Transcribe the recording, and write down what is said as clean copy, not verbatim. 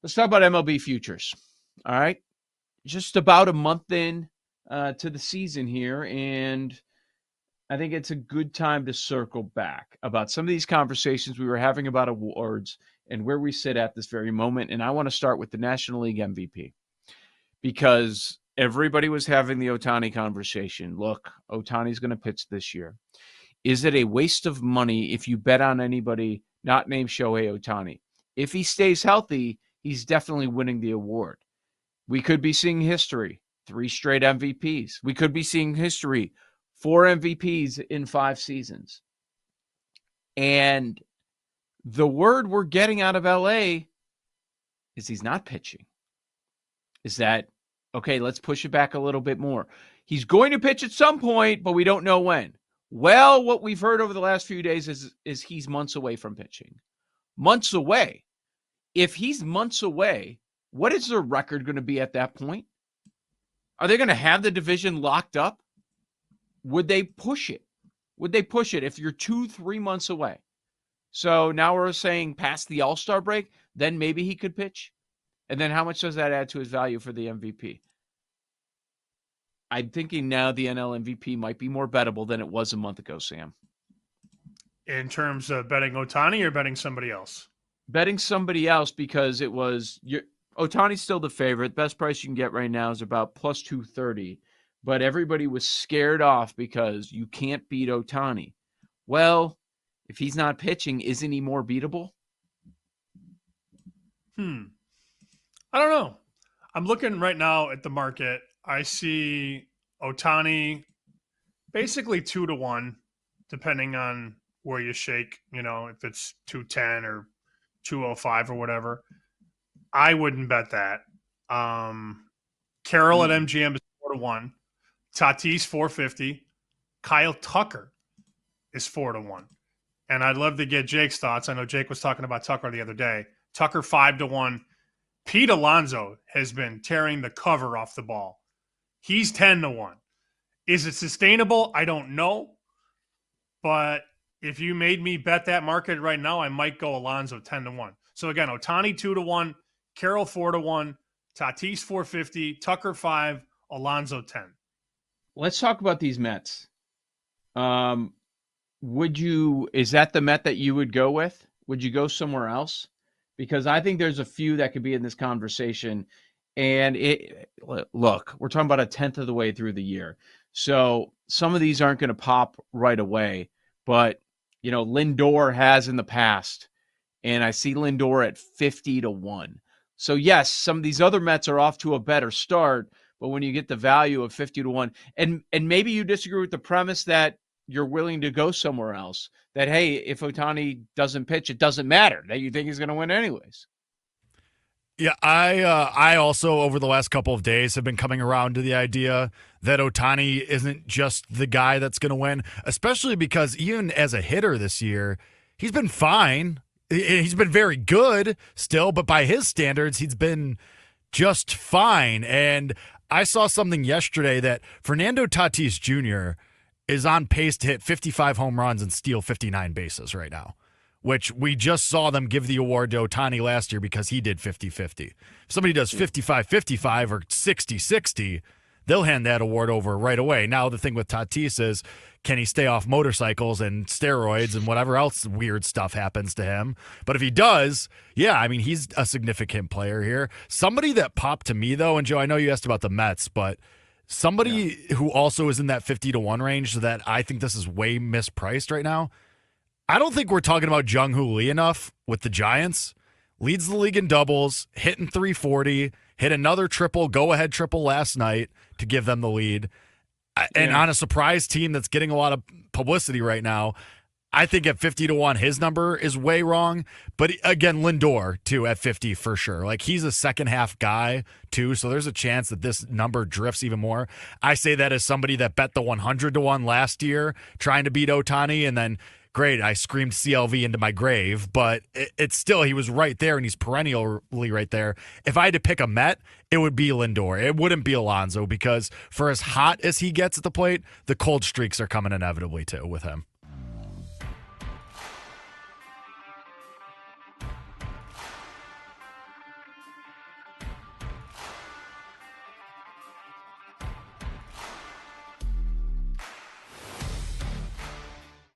Let's talk about MLB futures. All right. Just about a month in to the season here, and I think it's a good time to circle back about some of these conversations we were having about awards and where we sit at this very moment. And I want to start with the National League MVP because everybody was having the Ohtani conversation. Look, Ohtani's going to pitch this year. Is it a waste of money if you bet on anybody not named Shohei Ohtani? If he stays healthy, he's definitely winning the award. We could be seeing history, 3 straight MVPs. We could be seeing history, 4 MVPs in 5 seasons. And the word we're getting out of LA is he's not pitching. Is that, okay, let's push it back a little bit more. He's going to pitch at some point, but we don't know when. Well, what we've heard over the last few days is he's months away from pitching. Months away. If he's months away, what is their record going to be at that point? Are they going to have the division locked up? Would they push it? Would they push it if you're 2-3 months away? So now we're saying past the All-Star break, then maybe he could pitch. And then how much does that add to his value for the MVP? I'm thinking now the NL MVP might be more bettable than it was a month ago, Sam. In terms of betting Ohtani or betting somebody else? Betting somebody else because it was Ohtani's still the favorite. Best price you can get right now is about plus 230. But everybody was scared off because you can't beat Ohtani. Well, if he's not pitching, isn't he more beatable? I don't know. I'm looking right now at the market. I see Ohtani basically 2-1, depending on where you shake, if it's 210 or 205 or whatever. I wouldn't bet that. Carroll at MGM is 4-1. Tatis 450. Kyle Tucker is 4-1. And I'd love to get Jake's thoughts. I know Jake was talking about Tucker the other day. Tucker 5-1. Pete Alonso has been tearing the cover off the ball. He's 10-1. Is it sustainable? I don't know. But if you made me bet that market right now, I might go Alonso 10-1. So again, Ohtani 2-1, Carroll 4-1, Tatis 450, Tucker 5, Alonso 10. Let's talk about these Mets. Is that the Met that you would go with? Would you go somewhere else? Because I think there's a few that could be in this conversation. And look, we're talking about a 10th of the way through the year. So some of these aren't going to pop right away. But, Lindor has in the past. And I see Lindor at 50-1. So yes, some of these other Mets are off to a better start. But when you get the value of 50-1, and maybe you disagree with the premise that you're willing to go somewhere else, that, hey, if Ohtani doesn't pitch, it doesn't matter, that you think he's going to win anyways. Yeah, I also, over the last couple of days, have been coming around to the idea that Ohtani isn't just the guy that's going to win, especially because even as a hitter this year, he's been fine. He's been very good still, but by his standards, he's been just fine. And I saw something yesterday that Fernando Tatis Jr. is on pace to hit 55 home runs and steal 59 bases right now, which we just saw them give the award to Ohtani last year because he did 50-50. If somebody does 55-55 or 60-60, they'll hand that award over right away. Now, the thing with Tatis is, can he stay off motorcycles and steroids and whatever else weird stuff happens to him? But if he does, yeah, he's a significant player here. Somebody that popped to me, though, and Joe, I know you asked about the Mets, but somebody who also is in that 50-1 range that I think this is way mispriced right now, I don't think we're talking about Jung-Hoo Lee enough with the Giants. Leads the league in doubles, hitting 340, hit another go-ahead triple last night to give them the lead. And on a surprise team that's getting a lot of publicity right now, I think at 50-1, his number is way wrong. But again, Lindor, too, at 50 for sure. Like, he's a second-half guy, too, so there's a chance that this number drifts even more. I say that as somebody that bet the 100-1 last year trying to beat Ohtani, and then, great, I screamed CLV into my grave, but it's still, he was right there, and he's perennially right there. If I had to pick a Met, it would be Lindor. It wouldn't be Alonso, because for as hot as he gets at the plate, the cold streaks are coming inevitably, too, with him.